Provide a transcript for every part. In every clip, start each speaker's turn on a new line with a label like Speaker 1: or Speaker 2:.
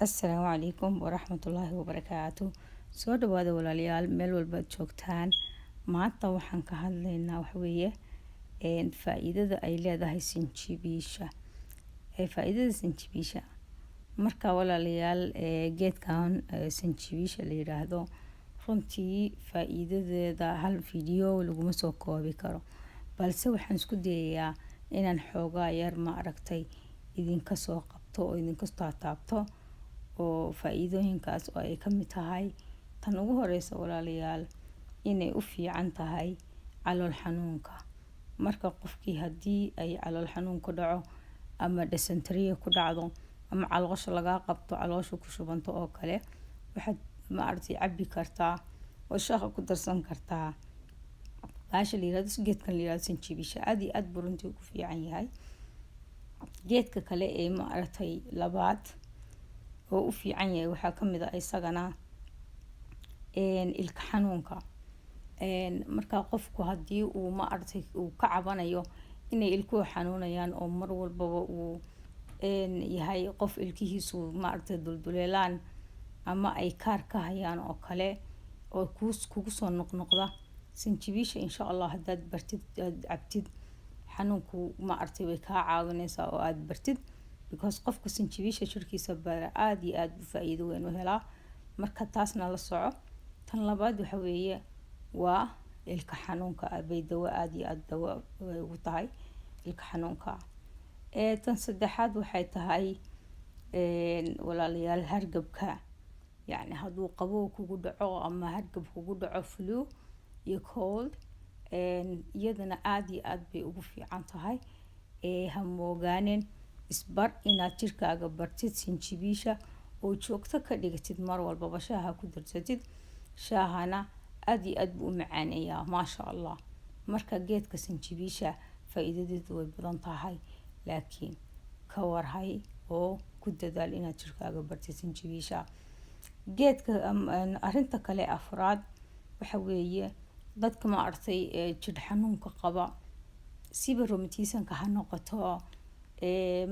Speaker 1: Assalaamu calaykum waraxmatullaahi wabarakaatu. Soo dhawaada walaalayaal meel walba aad joogtaan. Maanta waxaan ka hadlaynaa faa'iidada ay leedahay sinjibiisha. Faa'iidada sinjibiisha. Marka walaalayaal geedkan sinjibiisha la yiraahdo runtii faa'iidadeeda hal video laguma soo koobi karo. Balse waxaan isku dayayaa inaan xoogaa yar ma aragtay idinka soo qabto oo idinka taabto oo faa'iidooyinkaas oo ay ka mid tahay tan ugu horeysa walaalayaal inay u fiican tahay calool xanuunka. Marka qofkii haddii ay calool xanuun ku dhaco ama dysentery ku dhacdo ama caloosha laga qabto caloosha ku shubanto oo kale waxaad ma aragtay cabbi kartaa oo shaaha ku darsan kartaa. Baasha la yiraahdo geedkan la yiraahdo sinjibiisha aad iyo aad buu runtii ugu fiican yahay. Geedka kale ee ma aragtay labaad oo u fiican yahay waxaa ka mid ah isagana ilka xanuunka. Marka qofku haddii uu ma aragtay uu ka cabanayo inay ilkuhu xanuunayaan oo mar walbaba uu yahay qof ilkihiisu ma aragtay dulduleelaan ama ay kaar ka hayaan oo kale oo kugu soo noqnoqda sinjibiisha insha Allah haddaad bartid aad cabtid xanuunku ma aragtay way kaa caawinaysaa oo aad bartid because qofka sinjibiisha shirkiisa bara aad iyo aad u faa'iido weyn u helaa. Marka taasna la soco. Tan labaad waxa weeye waa ilka xanuunka bay dawo aad iyo aad dawo ugu tahay ilka xanuunka. Tan saddexaad waxay tahay walaalayaal hargabka. Yani hadduu qabow kugu dhaco ama hargab kugu dhaco flu iyo cold iyadana aad iyo aad bay ugu fiican tahay. Ha moogaanin isbar inaad jirkaaga bartid sinjibiisha oo joogto ka dhigatid mar walbaba shaaha ku darsatid. Shaahana aad iyo aad buu u macaaneeyaa maasha Allah. Marka geedka sinjibiisha faa'iidadeedu way badan tahay laakiin ka warhay oo ku dadaal inaad jirkaaga bartid sinjibiisha. Geedka arinta kale afraad waxa weeye dadka ma aragtay jidh xanuunka qaba siba rheumatism-ka ha noqoto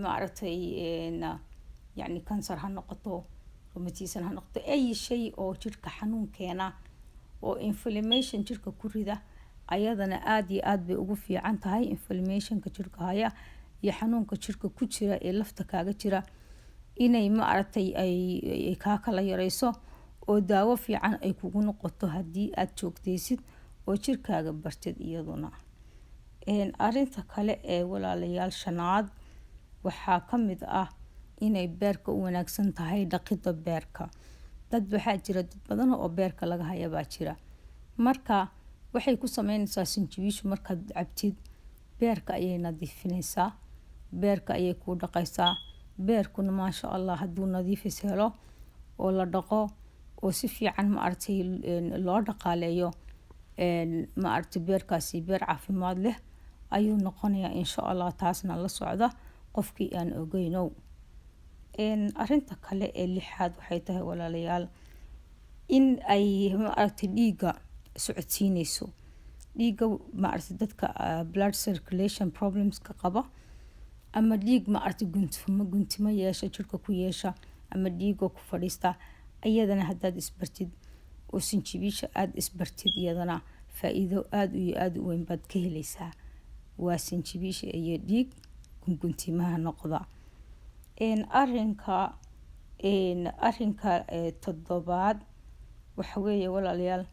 Speaker 1: ma aragtay yani kansar ha noqoto rheumatism ha noqoto ay shay oo jirka xanuun keena oo inflammation jirka ku rida ayadana aad iyo aad bay ugu fiican tahay. Inflammation-ka jirka haya iyo xanuunka jirka ku jira ee lafta kaaga jira inay ma aragtay ay ka kala yareyso oo daawo fiican ay kugu noqoto haddii aad joogtaysid oo jirkaaga bartid iyaduna. Arinta kale ee walaalayaal shanaad waxaa ka mid ah inay beerka u wanaagsan tahay dhaqida beerka. Dad waxaa jira dad badan oo beerka laga haya baa jira. Marka waxay ku sameynaysaa sinjibiishu markaad cabtid beerka ayay nadiifinaysaa. Beerka ayay ku dhaqaysaa. Beerkuna maasha Allah hadduu nadiifis helo oo la dhaqo oo si fiican ma aragtay loo dhaqaaleeyo ma aragtay beerkaasi beer caafimaad leh ayuu noqonayaa insha Allah. Taasna la socda qofkii aan ogeynow. Arinta kale ee lixaad waxay tahay walaalayaal in ay ma aragtay dhiigga socodsiinayso. Dhiigga ma aragtay dadka blood circulation problems ka qaba ama dhiig ma aragtay guntimo yeesha jirka ku yeesha ama dhiigo ku fadhiista ayadana haddaad isbartid oo sinjibiisha aad isbartid iyadana faa'iido aad iyo aad u weyn baad ka helaysaa. Waa sinjibiisha iyo dhiig guntimaha noqda. Arinka toddobaad waxa weeye walaalayaal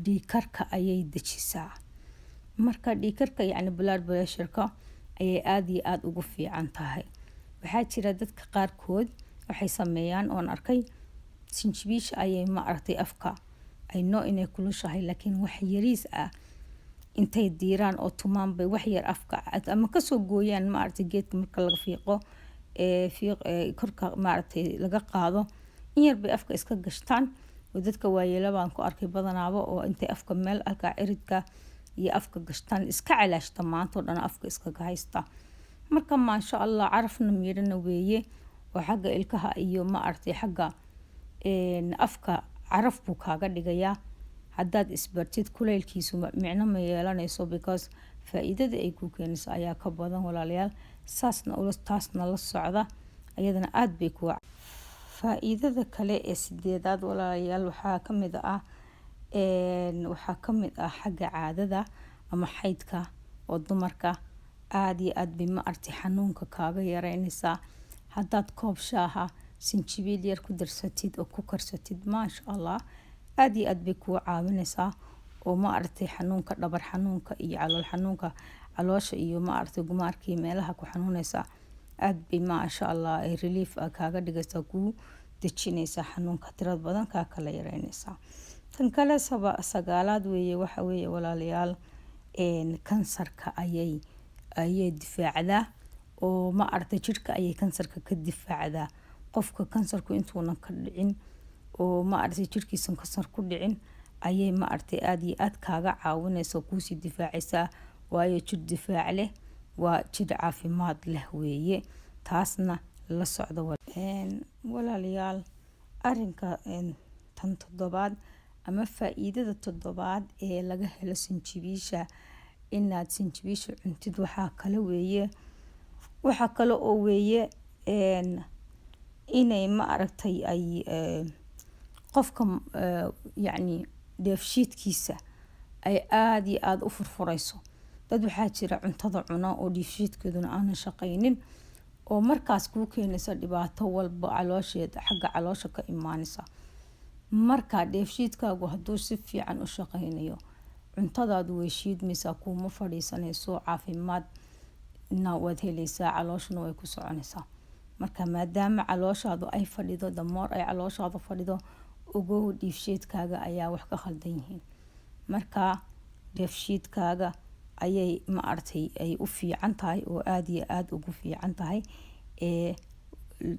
Speaker 1: dhiigkarka ayay dejisaa. Marka dhiigkarka yani blood pressure-ka ayay aad iyo aad ugu fiican tahay. Waxaa jira dadka qaarkood waxay sameeyaan oon arkay sinjibiisha ayay ma aragtay afka ay noo inay kulushahay laakiin wax yariis ah intay diiraan oo tumaan bay wax yar afka ama ka soo gooyaan ma aragtay geedka marka laga fiiqo korka ma aragtay laga qaado in yar bay afka iska gashtaan oo dadka waayeela baan ku arkay badanaaba oo intay afka meel alka ciridka iyo afka gashtaan iska calaashta maanta oo dhan afka iska haysta. Marka maasha Allah carafna miirana weeye oo xagga ilkaha iyo ma aragtay xagga afka caraf buu kaaga dhigayaa. Haddaad isbartid kuleylkiisu micno ma yeelanayso because faa'iidada ay ku keenayso ayaa ka badan walaalayaal. Taasna la socda ayadana aad bay ku faa'iidada kale ee sideedaad walaalayaal waxaa ka mid ah xagga caadada ama xaydka oo dumarka aad iyo aad bay ma aragtay xanuunka kaaga yareynaysaa haddaad koob shaaha sinjibiil yar ku darsatid oo ku karsatid maasha allah aad iyo aad bay kuu caawinaysaa oo ma aragtay xanuunka dhabar xanuunka iyo calool xanuunka caloosha iyo ma aragtay gumaarkii meelaha ku xanuunaysa aad bay maasha allah ay relief kaaga dhigaysaa kuu dejinaysaa xanuunka tirad badan kaa kala yareynaysaa tan kale sagaalaad weeye waxa weeye walaalayaal kansarka ayay difaacdaa oo ma aragtay jirka ayay kansarka ka difaacdaa qofka kansarku intuuna ka dhicin oo ma aragtay jirkiisa kansar ku dhicin ayay ma aragtay aad iyo aad kaaga caawinaysa kuusii difaacaysaa waayo jir difaac leh waa jir caafimaad leh weeye taasna la socdo walaalayaal arinka tan toddobaad ama faa'iidada toddobaad ee laga helo sinjibiisha inaad sinjibiisha cuntid waxaa kale oo weeye inay ma aragtay ay qofka yacni dheefshiidkiisa ay aad iyo aad u furfurayso dad waxaa jira cuntada cuna oo dheefshiidkooduna aanan shaqaynin oo markaas kuu keenaysa dhibaato walba caloosheeda xagga caloosha ka imaanaysa markaa dheefshiidkaagu hadduu si fiican u shaqaynayo cuntadaadu way shiidmaysaa kuuma fadhiisanayso caafimaadna waad helaysaa calooshuna way ku soconaysaa marka maadaama calooshaadu ay fadhido damoor ay calooshaadu fadhido ogow dheefshiidkaaga ayaa wax ka khaldan yihiin marka dheefshiidkaaga ayay ma aragtay ay u fiican tahay oo aad iyo aad ugu fiican tahay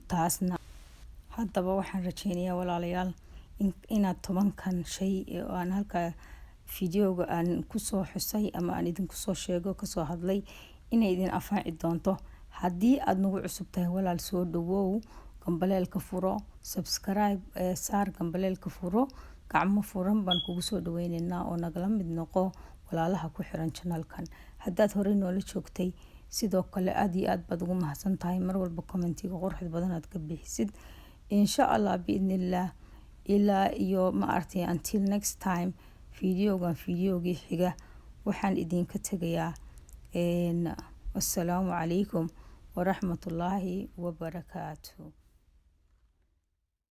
Speaker 1: taasna haddaba waxaan rajeynayaa walaalayaal inaad 10kan shay oo aan halka fideoga aan kusoo xusay ama aan idinku soo sheego kasoo hadlay inay idin anfaaci doonto haddii aad nagu cusub tahay walaal soo dhawow gambaleelka furo subscribe saar gambaleelka furo gacmo furan baan kugu soo dhaweynaynaa oo nagala mid noqo walaalaha ku xiran channelkan haddaad horey noola joogtay sidoo kale aad iyo aad baad ugu mahadsan tahay mar walba commentiga quruxda badan aad ka bixisid insha allah biidnillaah ilaa iyo ma aragtay until next time fideogii xiga waxaan idinka tegayaa wassalaamu calaykum waraxmatullaahi wabarakaatuh